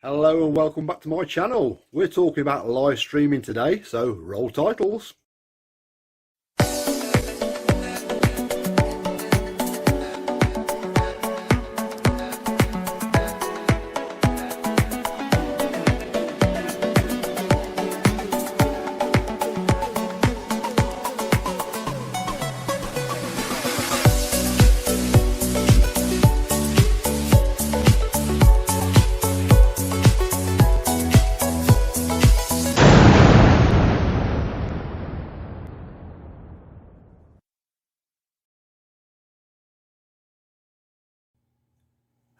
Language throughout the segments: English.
Hello and welcome back to my channel. We're talking about live streaming today, so roll titles.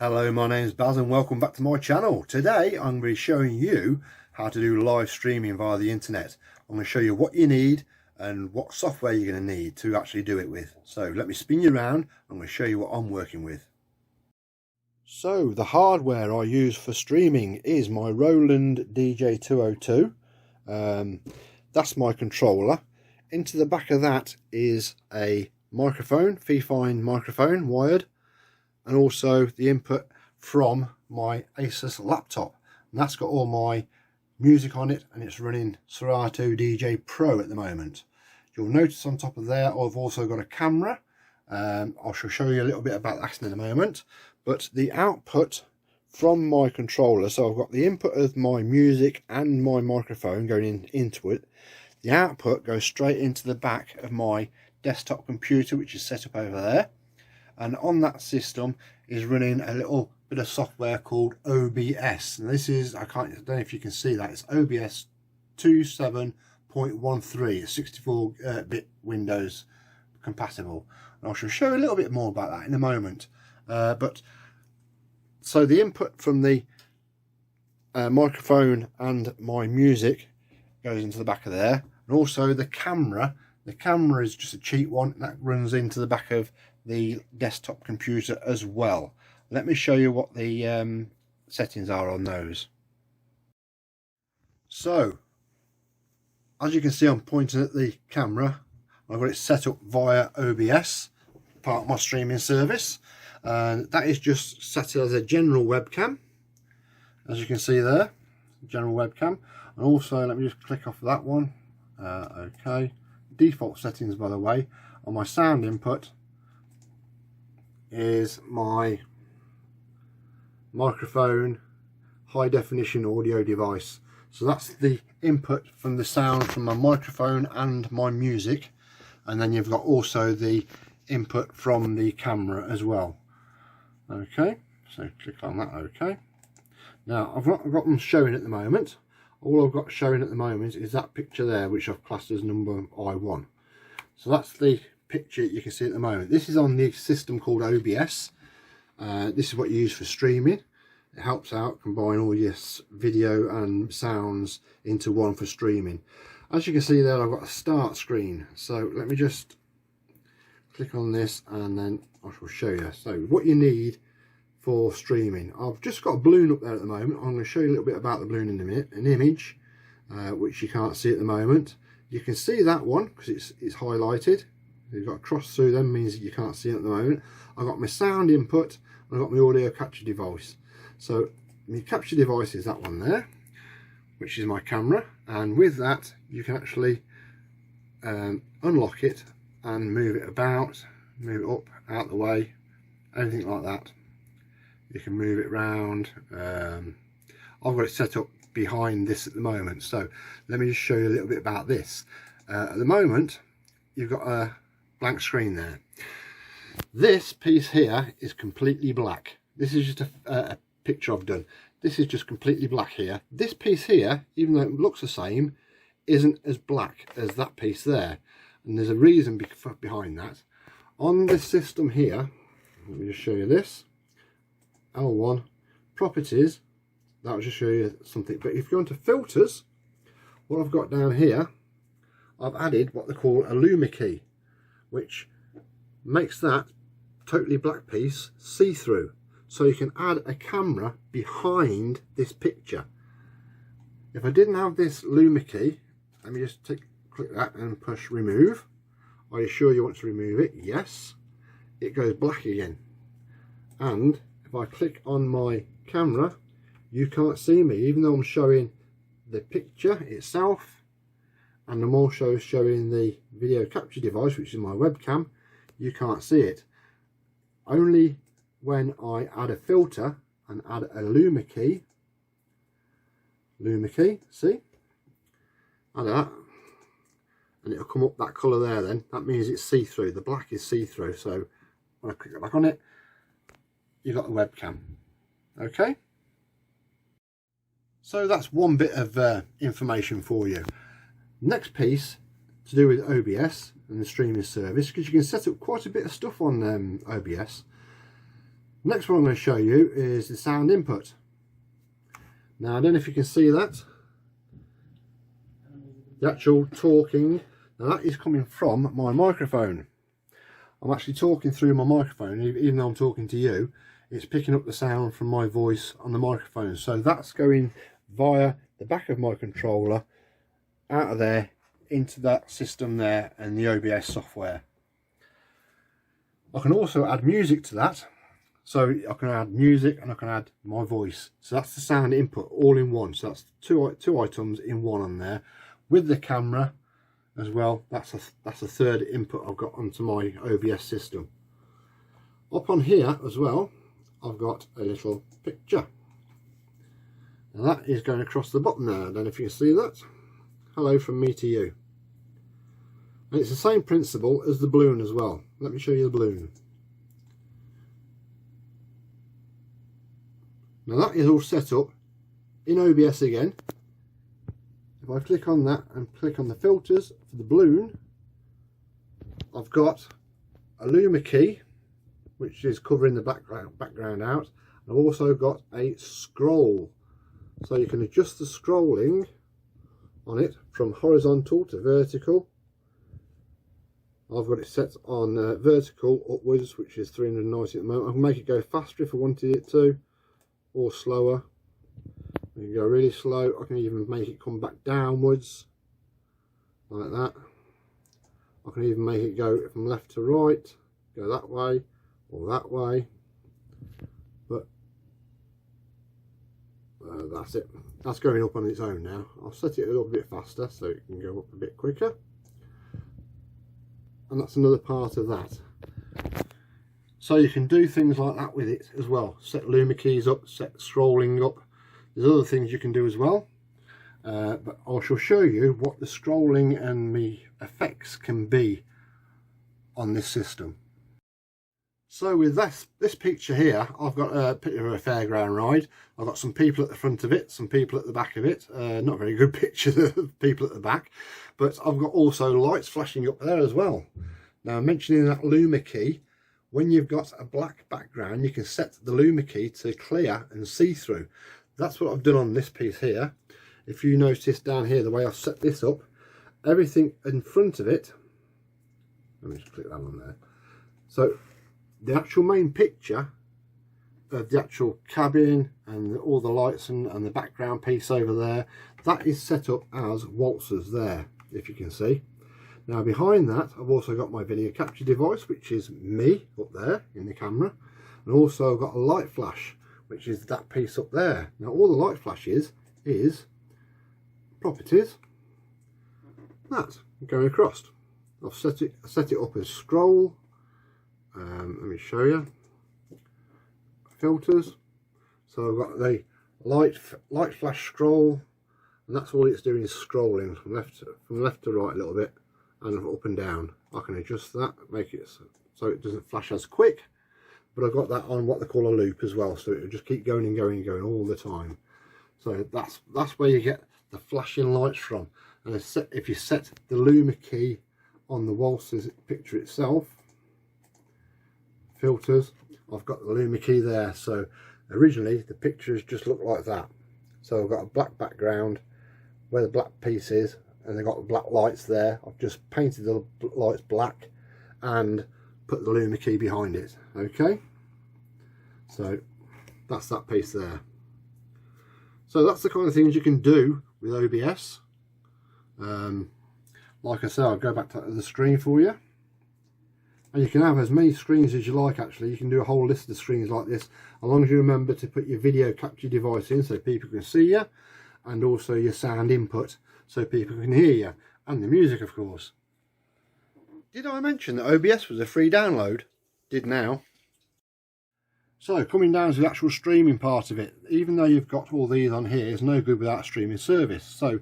Hello, my name's Baz and welcome back to my channel. Today I'm going to be showing you how to do live streaming via the internet. I'm going to show you what you need and what software you're going to need to actually do it with. So let me spin you around. I'm going to show you what I'm working with. So the hardware I use for streaming is my Roland DJ202. That's my controller. Into the back of that is a microphone, Fifine microphone, wired. And also the input from my Asus laptop, and that's got all my music on it, and it's running Serato DJ Pro at the moment. You'll notice on top of there I've also got a camera. I shall show you a little bit about that in a moment. But the output from my controller, so I've got the input of my music and my microphone going into it. The output goes straight into the back of my desktop computer, which is set up over there. And on that system is running a little bit of software called O.B.S. And this is, I don't know if you can see that, it's O.B.S 27.13, it's 64-bit Windows compatible. And I shall show you a little bit more about that in a moment. So the input from the microphone and my music goes into the back of there. And also the camera is just a cheap one that runs into the back of the desktop computer as well. Let me show you what the settings are on those. So as you can see, I'm pointing at the camera. I've got it set up via O.B.S, part of my streaming service, and that is just set as a general webcam, as you can see there, general webcam. And also let me just click off that one. Okay, default settings, by the way, on my sound input is my microphone high definition audio device. So that's the input from the sound from my microphone and my music, and then you've got also the input from the camera as well. Okay, so click on that. Okay, now I've not got them showing at the moment. All I've got showing at the moment is that picture there, which I've classed as number I1. So that's the picture you can see at the moment. This is on the system called O.B.S. This is what you use for streaming. It helps out combine all your video and sounds into one for streaming. As you can see there, I've got a start screen. So let me just click on this and then I shall show you. So what you need for streaming, I've just got a balloon up there at the moment. I'm going to show you a little bit about the balloon in a minute. An image which you can't see at the moment. You can see that one because it's highlighted. You've got a cross through them, means that you can't see it at the moment. I've got my sound input and I've got my audio capture device. So my capture device is that one there, which is my camera, and with that you can actually unlock it and move it about, move it up, out the way, anything like that. You can move it round. I've got it set up behind this at the moment, so let me just show you a little bit about this. At the moment you've got a blank screen there. This piece here is completely black. This is just a picture I've done. This is just completely black here. This piece here, even though it looks the same, isn't as black as that piece there, and there's a reason behind that. On this system here, let me just show you this. L1 properties, that'll just show you something. But if you go into filters, what I've got down here, I've added what they call a Luma key, which makes that totally black piece see-through, so you can add a camera behind this picture. If I didn't have this Luma key, let me just click that and push remove. Are you sure you want to remove it? Yes. It goes black again. And if I click on my camera, you can't see me, even though I'm showing the picture itself, and I'm also showing the video capture device, which is my webcam. You can't see it. Only when I add a filter and add a luma key, see, add that, and it'll come up that colour there. Then that means it's see-through. The black is see-through. So when I click back on it, you've got the webcam. Okay, so that's one bit of information for you. Next piece to do with OBS and the streaming service, because you can set up quite a bit of stuff on OBS. Next one I'm going to show you is the sound input. Now I don't know if you can see that, the actual talking. Now that is coming from my microphone. I'm actually talking through my microphone, even though I'm talking to you. It's picking up the sound from my voice on the microphone. So that's going via the back of my controller, out of there, into that system there, and the OBS software. I can also add music to that. So I can add music and I can add my voice. So that's the sound input all in one. So that's two items in one on there, with the camera as well. That's a third input I've got onto my OBS system. Up on here as well, I've got a little picture. And that is going across the bottom there. I don't know if you can see that. Hello from me to you. And it's the same principle as the balloon as well. Let me show you the balloon. Now that is all set up in OBS again. If I click on that and click on the filters for the balloon, I've got a luma key, which is covering the background out. I've also got a scroll, so you can adjust the scrolling on it from horizontal to vertical. I've got it set on vertical upwards, which is 390 at the moment. I can make it go faster if I wanted it to, or slower. You can go really slow. I can even make it come back downwards like that. I can even make it go from left to right, go that way or that way. But that's it. That's going up on its own now. I'll set it a little bit faster so it can go up a bit quicker. And that's another part of that. So you can do things like that with it as well. Set luma keys up, set scrolling up. There's other things you can do as well. But I shall show you what the scrolling and the effects can be on this system. So with this picture here, I've got a picture of a fairground ride. I've got some people at the front of it, some people at the back of it. Not a very good picture of people at the back, but I've got also lights flashing up there as well. Now, mentioning that luma key, when you've got a black background, you can set the luma key to clear and see-through. That's what I've done on this piece here. If you notice down here, the way I've set this up, everything in front of it, let me just click that on there. So the actual main picture of the actual cabin and all the lights and the background piece over there, that is set up as waltzers there, if you can see. Now behind that, I've also got my video capture device, which is me up there in the camera, and also I've got a light flash, which is that piece up there. Now all the light flash is properties, that going across. I've set it up as scroll. Let me show you filters. So I've got the light flash scroll, and that's all it's doing is scrolling from left to right a little bit and up and down. I can adjust that, make it so it doesn't flash as quick, but I've got that on what they call a loop as well, so it'll just keep going and going and going all the time. So that's where you get the flashing lights from. And if you set the luma key on the waltzers picture itself, filters, I've got the luma key there. So originally the pictures just look like that. So I've got a black background where the black piece is, and they've got the black lights there. I've just painted the lights black and put the luma key behind it. Okay, so that's that piece there. So that's the kind of things you can do with OBS. Like I said, I'll go back to the screen for you. And you can have as many screens as you like. Actually, you can do a whole list of screens like this, as long as you remember to put your video capture device in so people can see you, and also your sound input so people can hear you, and the music of course. Did I mention that OBS was a free download? Did now. So coming down to the actual streaming part of it, even though you've got all these on here, it's no good without streaming service. So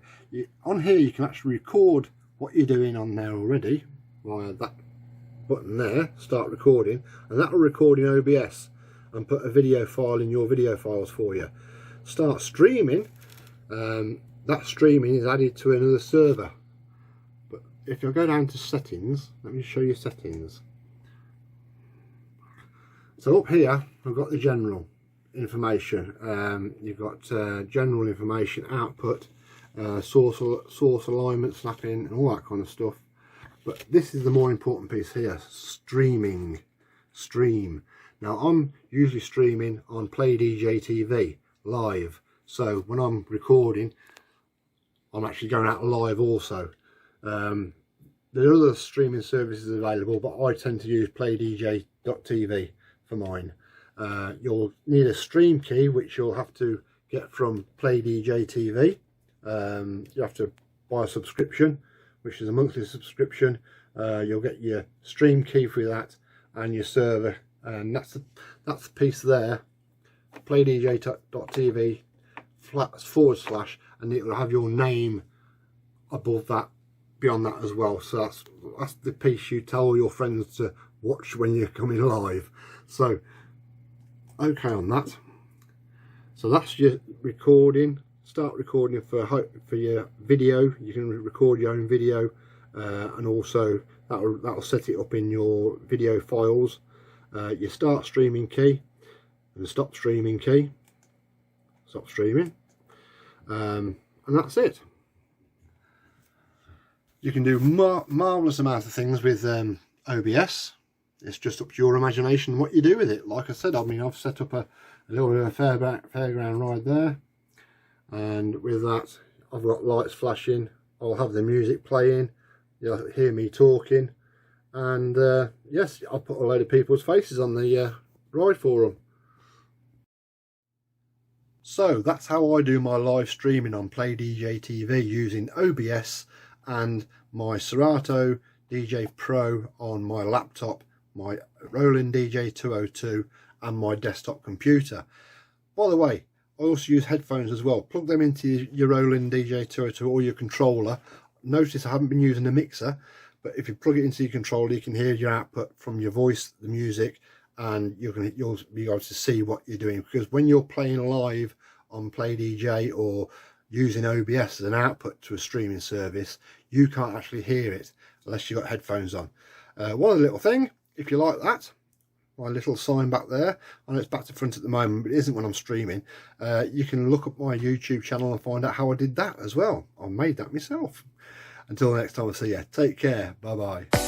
on here you can actually record what you're doing on there already via that button there, start recording, and that will record in OBS and put a video file in your video files for you. Start streaming, that streaming is added to another server. But if you go down to settings, let me show you settings. So up here we've got the general information. You've got general information, output, source alignment, snapping, and all that kind of stuff. But this is the more important piece here: streaming. Stream. Now I'm usually streaming on Play.DJ TV live, so when I'm recording I'm actually going out live also. There are other streaming services available, but I tend to use Play.DJ.TV for mine. You'll need a stream key, which you'll have to get from Play.DJ TV. You have to buy a subscription, which is a monthly subscription. You'll get your stream key for that and your server, and that's the piece there, Play.DJ.TV // and it will have your name above that, beyond that as well. So that's the piece you tell all your friends to watch when you're coming live. So okay on that. So that's your recording. Start recording for your video. You can record your own video, and also that'll set it up in your video files. Your start streaming key and the stop streaming key. Stop streaming, and that's it. You can do marvellous amounts of things with OBS. It's just up to your imagination what you do with it. Like I said, I mean, I've set up a little bit of a fairground ride there, and with that I've got lights flashing, I'll have the music playing, you'll hear me talking, and yes, I'll put a load of people's faces on the ride for them. So that's how I do my live streaming on Play.DJ TV using OBS and my Serato DJ Pro on my laptop, my Roland DJ 202 and my desktop computer. By the way, I also use headphones as well. Plug them into your Roland DJ 202 or your controller. Notice I haven't been using a mixer, but if you plug it into your controller you can hear your output from your voice, the music, and you'll be able to see what you're doing, because when you're playing live on Play.DJ or using OBS as an output to a streaming service, you can't actually hear it unless you've got headphones on. One other little thing, if you like that, my little sign back there, I know it's back to front at the moment, but it isn't when I'm streaming. You can look up my YouTube channel and find out how I did that as well. I made that myself. Until next time I see you, take care, bye bye.